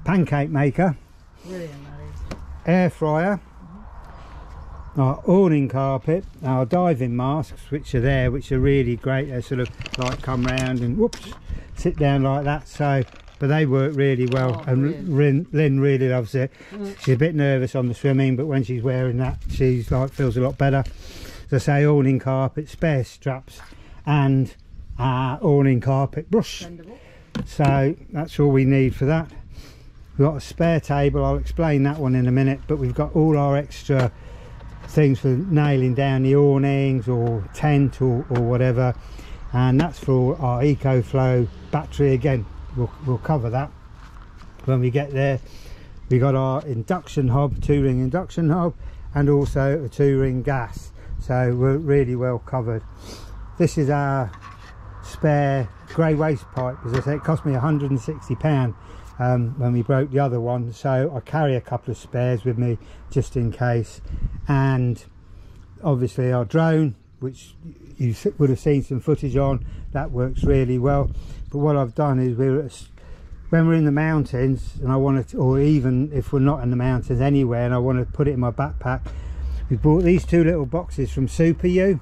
pancake maker, Brilliant, that is. air fryer, our awning carpet, our diving masks, which are there, which are really great. They sort of like come round and whoops, sit down like that. So, but they work really well, and Lynn really loves it. She's a bit nervous on the swimming, but when she's wearing that, she's like feels a lot better. As I say, awning carpet, spare straps, and awning carpet brush. So that's all we need for that. We've got a spare table. I'll explain that one in a minute, but we've got all our extra things for nailing down the awnings or tent or whatever, and that's for our EcoFlow battery. Again, we'll cover that when we get there. We got our induction hob, 2-ring induction hob, and also a 2-ring gas, so we're really well covered. This is our spare grey waste pipe. As I say, it cost me £160 when we broke the other one, so I carry a couple of spares with me just in case. And obviously our drone, which you would have seen some footage on, that works really well. But what I've done is when we're in the mountains and I want to, or even if we're not in the mountains anywhere and I want to put it in my backpack, we bought these 2 little boxes from Super U,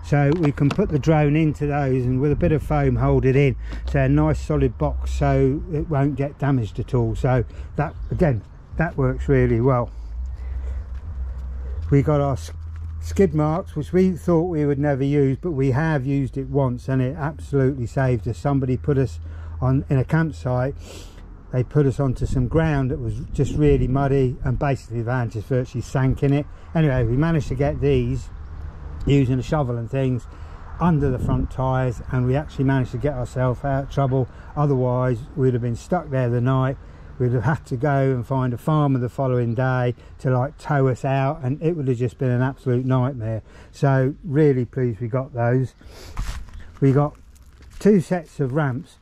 so we can put the drone into those and with a bit of foam hold it in, so a nice solid box so it won't get damaged at all. So that, again, that works really well. We got our skid marks, which we thought we would never use, but we have used it once and it absolutely saved us. Somebody put us on in a campsite, they put us onto some ground that was just really muddy, and basically the van just virtually sank in it. Anyway, we managed to get these using a shovel and things under the front tyres, and we actually managed to get ourselves out of trouble. Otherwise we'd have been stuck there the night. We'd have had to go and find a farmer the following day to like tow us out, and it would have just been an absolute nightmare. So really pleased we got those. We got 2 sets of ramps.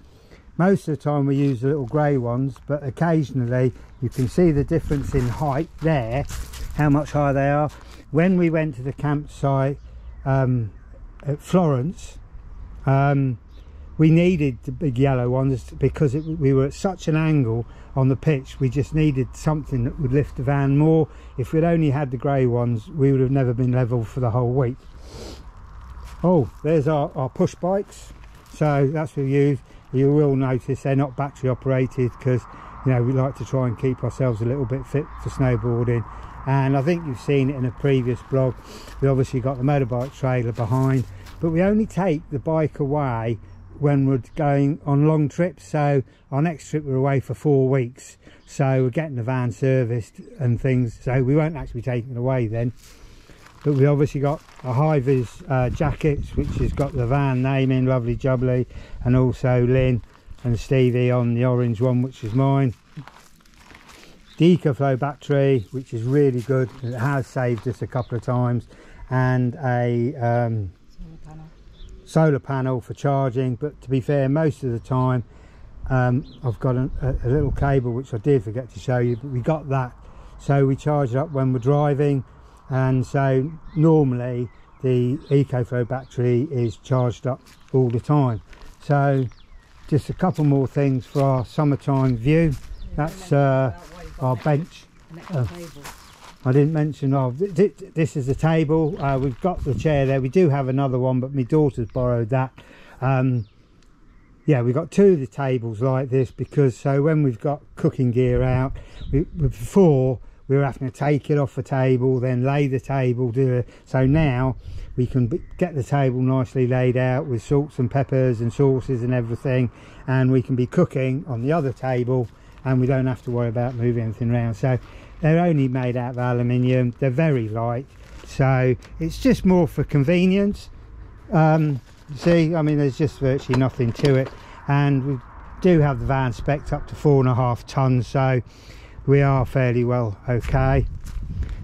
Most of the time we use the little grey ones, but occasionally you can see the difference in height there, how much higher they are. When we went to the campsite at Florence, we needed the big yellow ones because we were at such an angle on the pitch. We just needed something that would lift the van more. If we'd only had the grey ones, we would have never been level for the whole week. Oh, there's our push bikes. So that's what we use. You will notice they're not battery operated because, you know, we like to try and keep ourselves a little bit fit for snowboarding. And I think you've seen it in a previous blog. We obviously got the motorbike trailer behind, but we only take the bike away when we're going on long trips. So our next trip we're away for 4 weeks, so we're getting the van serviced and things, so we won't actually be taking it away then. But we obviously got a high-vis jackets, which has got the van name in, lovely jubbly, and also Lynn and Stevie on the orange one, which is mine. The EcoFlow battery, which is really good, it has saved us a couple of times, and a solar panel for charging. But to be fair, most of the time I've got a little cable which I did forget to show you, but we got that, so we charge it up when we're driving. And so normally the EcoFlow battery is charged up all the time. So just a couple more things for our summertime view. That's our bench. I didn't mention, this is the table. We've got the chair there. We do have another one, but my daughter's borrowed that. Yeah, we've got 2 of the tables like this because so when we've got cooking gear out, before we were having to take it off the table, then lay the table, so now we can get the table nicely laid out with salts and peppers and sauces and everything, and we can be cooking on the other table and we don't have to worry about moving anything around. So they're only made out of aluminium, they're very light, so it's just more for convenience. See, I mean, there's just virtually nothing to it, and we do have the van spec'd up to 4.5 tons, so we are fairly well okay.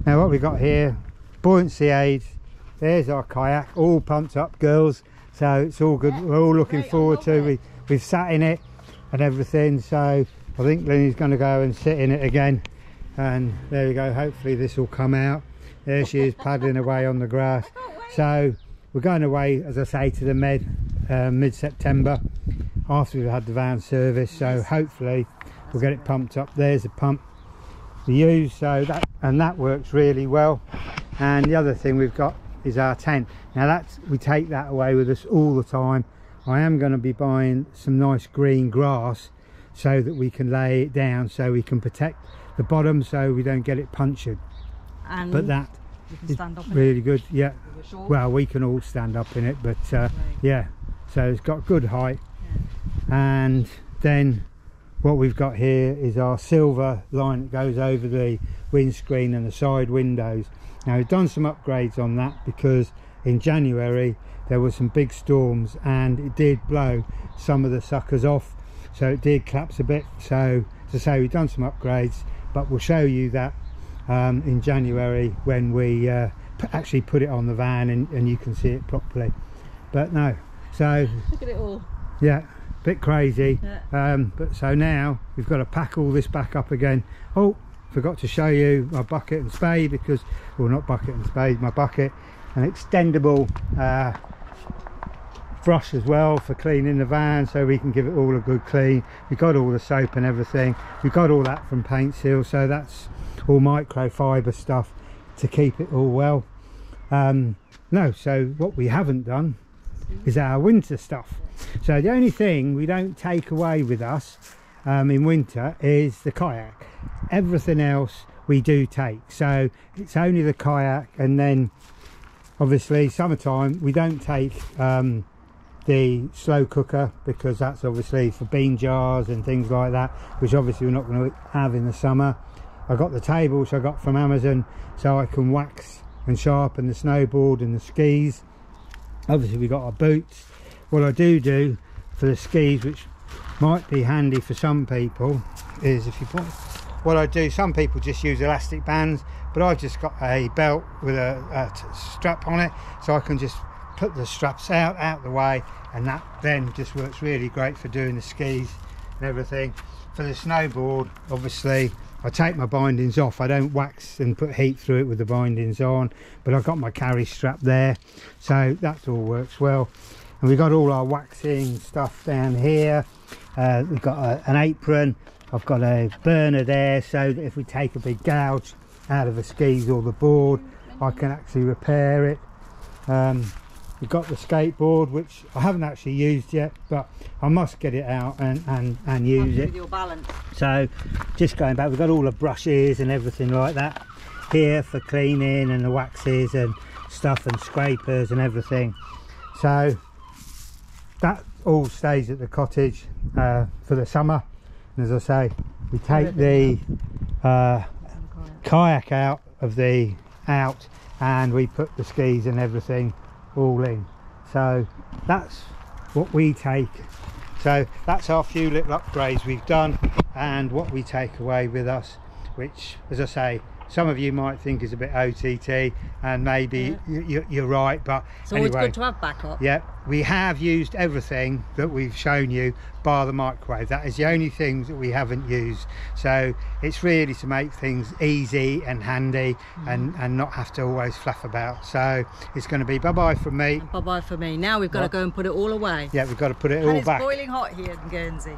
Now what we've got here, buoyancy aids. There's our kayak, all pumped up, girls, so it's all good. We're all looking forward to it. We've sat in it and everything, so I think Lenny's going to go and sit in it again, and there we go. Hopefully this will come out. There she is paddling away on the grass. So we're going away, as I say, to the mid-September after we've had the van service, so hopefully we'll get it pumped up. There's the pump we use, so that works really well. And the other thing we've got is our tent. Now we take that away with us all the time. I am going to be buying some nice green grass so that we can lay it down, so we can protect the bottom so we don't get it punctured. And but that is really good. Yeah, well, we can all stand up in it, but yeah, so it's got good height. And then what we've got here is our silver line that goes over the windscreen and the side windows. Now we've done some upgrades on that because in January there were some big storms and it did blow some of the suckers off, so it did collapse a bit. So to say, we've done some upgrades, but we'll show you that in January when we actually put it on the van and you can see it properly. But no, so look at it all. Yeah, bit crazy. But so now we've got to pack all this back up again. Oh, forgot to show you my bucket and spade, because, well, not bucket and spade, my bucket, an extendable brush as well for cleaning the van, so we can give it all a good clean. We got all the soap and everything. We got all that from Paint Seal, so that's all microfiber stuff to keep it all well. No, so what we haven't done is our winter stuff. So the only thing we don't take away with us in winter is the kayak. Everything else we do take, so it's only the kayak. And then obviously summertime we don't take the slow cooker, because that's obviously for bean jars and things like that, which obviously we're not going to have in the summer. I got the table which I got from Amazon, so I can wax and sharpen the snowboard and the skis. Obviously we got our boots. What I do for the skis, which might be handy for some people, is if you put, what I do, some people just use elastic bands, but I've just got a belt with a strap on it, so I can just put the straps out the way, and that then just works really great for doing the skis and everything. For the snowboard, obviously I take my bindings off. I don't wax and put heat through it with the bindings on, but I've got my carry strap there, so that all works well. And we've got all our waxing stuff down here. We've got an apron. I've got a burner there, so that if we take a big gouge out of the skis or the board, I can actually repair it. We've got the skateboard, which I haven't actually used yet, but I must get it out and use it. With your balance. So just going back, we've got all the brushes and everything like that here for cleaning, and the waxes and stuff and scrapers and everything. So that all stays at the cottage for the summer. And as I say, we take the kayak out and we put the skis and everything all in. So that's what we take. So that's our few little upgrades we've done and what we take away with us, which, as I say, some of you might think is a bit OTT, and maybe you're right, but it's always good to have backup. Yeah, we have used everything that we've shown you bar the microwave. That is the only things that we haven't used, so it's really to make things easy and handy and not have to always fluff about. So it's going to be bye bye from me. Bye bye for me. Now we've got to go and put it all away. Yeah, we've got to put it all back. It's boiling hot here in Guernsey.